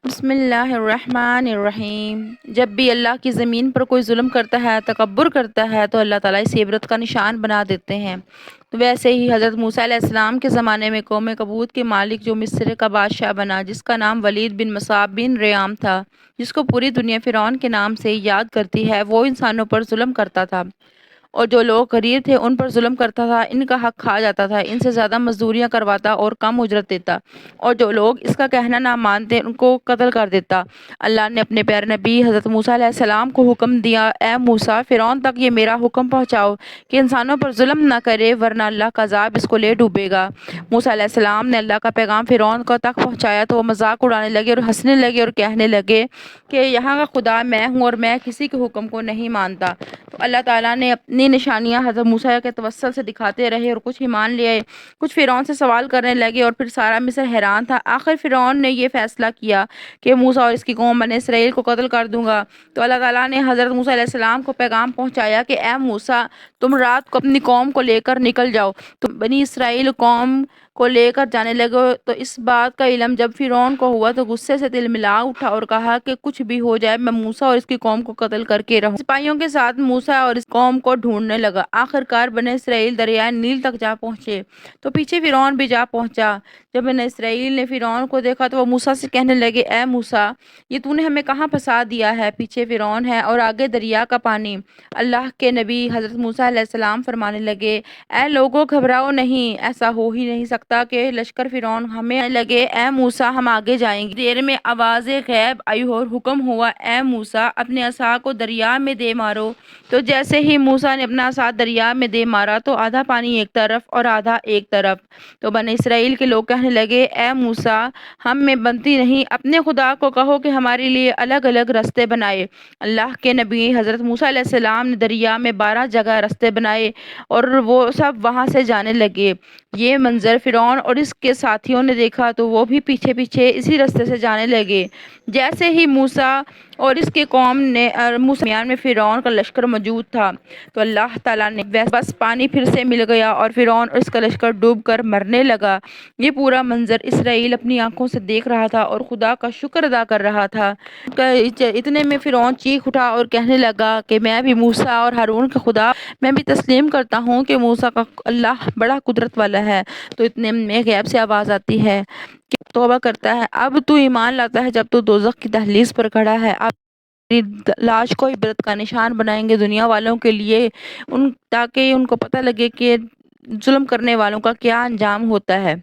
بسم اللہ الرحمن الرحیم۔ جب بھی اللہ کی زمین پر کوئی ظلم کرتا ہے، تکبر کرتا ہے، تو اللہ تعالیٰ اسے عبرت کا نشان بنا دیتے ہیں۔ تو ویسے ہی حضرت موسیٰ علیہ السلام کے زمانے میں قوم کبوت کے مالک جو مصر کا بادشاہ بنا، جس کا نام ولید بن مصعب بن ریام تھا، جس کو پوری دنیا فرعون کے نام سے یاد کرتی ہے، وہ انسانوں پر ظلم کرتا تھا، اور جو لوگ غریب تھے ان پر ظلم کرتا تھا، ان کا حق کھا جاتا تھا، ان سے زیادہ مزدوریاں کرواتا اور کم اجرت دیتا، اور جو لوگ اس کا کہنا نہ مانتے ان کو قتل کر دیتا۔ اللہ نے اپنے پیارے نبی حضرت موسیٰ علیہ السلام کو حکم دیا، اے موسیٰ، فرعون تک یہ میرا حکم پہنچاؤ کہ انسانوں پر ظلم نہ کرے، ورنہ اللہ کا عذاب اس کو لے ڈوبے گا۔ موسیٰ علیہ السلام نے اللہ کا پیغام فرعون کو تک پہنچایا تو وہ مذاق اڑانے لگے اور ہنسنے لگے اور کہنے لگے کہ یہاں کا خدا میں ہوں اور میں کسی کے حکم کو نہیں مانتا۔ تو اللہ تعالیٰ نے اپنی نشانیاں حضرت موسیٰ کے توسل سے دکھاتے رہے، اور کچھ ایمان لے آئے، کچھ فرعون سے سوال کرنے لگے، اور پھر سارا مصر حیران تھا۔ آخر فرعون نے یہ فیصلہ کیا کہ موسیٰ اور اس کی قوم بنی اسرائیل کو قتل کر دوں گا۔ تو اللہ تعالیٰ نے حضرت موسیٰ علیہ السلام کو پیغام پہنچایا کہ اے موسیٰ، تم رات کو اپنی قوم کو لے کر نکل جاؤ۔ تم بنی اسرائیل قوم کو لے کر جانے لگے تو اس بات کا علم جب فرعون کو ہوا تو غصے سے دل ملا اٹھا اور کہا کہ کچھ بھی ہو جائے میں موسیٰ اور اس کی قوم کو قتل کر کے رہوں۔ سپاہیوں کے ساتھ موسیٰ اور اس قوم کو ڈھونڈنے لگا۔ آخر کار بنی اسرائیل دریائے نیل تک جا پہنچے تو پیچھے فرعون بھی جا پہنچا۔ جب بنی اسرائیل نے فرعون کو دیکھا تو وہ موسیٰ سے کہنے لگے، اے موسیٰ، یہ تو نے ہمیں کہاں پھنسا دیا ہے؟ پیچھے فرعون ہے اور آگے دریا کا پانی۔ اللہ کے نبی حضرت موسیٰ علیہ السلام فرمانے لگے، اے لوگو، گھبراؤ نہیں، ایسا ہو ہی نہیں سکتا کہ لشکر فرعون ہمیں لگے۔ اے موسیٰ، ہم آگے جائیں گے۔ دیر میں آواز غیب آئی اور حکم ہوا، اے موسیٰ، اپنے عصا کو دریا میں دے مارو۔ تو جیسے ہی موسیٰ نے اپنا عصا دریا میں دے مارا تو آدھا پانی ایک طرف اور آدھا ایک طرف۔ تو بنی اسرائیل کے لوگ کہنے لگے، اے موسیٰ، ہم میں بنتی نہیں، اپنے خدا کو کہو کہ ہمارے لیے الگ الگ رستے بنائے۔ اللہ کے نبی حضرت موسیٰ علیہ السلام نے دریا میں 12 جگہ رستے بنائے اور وہ سب وہاں سے جانے لگے۔ یہ منظر فرعون اور اس کے ساتھیوں نے دیکھا تو وہ بھی پیچھے پیچھے اسی رستے سے جانے لگے۔ جیسے ہی موسیٰ اور اس کی قوم نے درمیان میں فرعون کا لشکر موجود تھا تو اللہ تعالیٰ نے بس پانی پھر سے مل گیا اور فرعون اور اس کا لشکر ڈوب کر مرنے لگا۔ یہ پورا منظر اسرائیل اپنی آنکھوں سے دیکھ رہا تھا اور خدا کا شکر ادا کر رہا تھا۔ اتنے میں فرعون چیخ اٹھا اور کہنے لگا کہ میں بھی موسیٰ اور ہارون کا خدا، میں بھی تسلیم کرتا ہوں کہ موسیٰ کا اللہ بڑا قدرت والا ہے۔ تو اتنے میں غیب سے آواز آتی ہے کہ توبہ کرتا ہے، اب تو ایمان لاتا ہے جب تو دوزخ کی دہلیز پر کھڑا ہے۔ اب تیری لاش کو عبرت کا نشان بنائیں گے دنیا والوں کے لیے، تاکہ ان کو پتہ لگے کہ ظلم کرنے والوں کا کیا انجام ہوتا ہے۔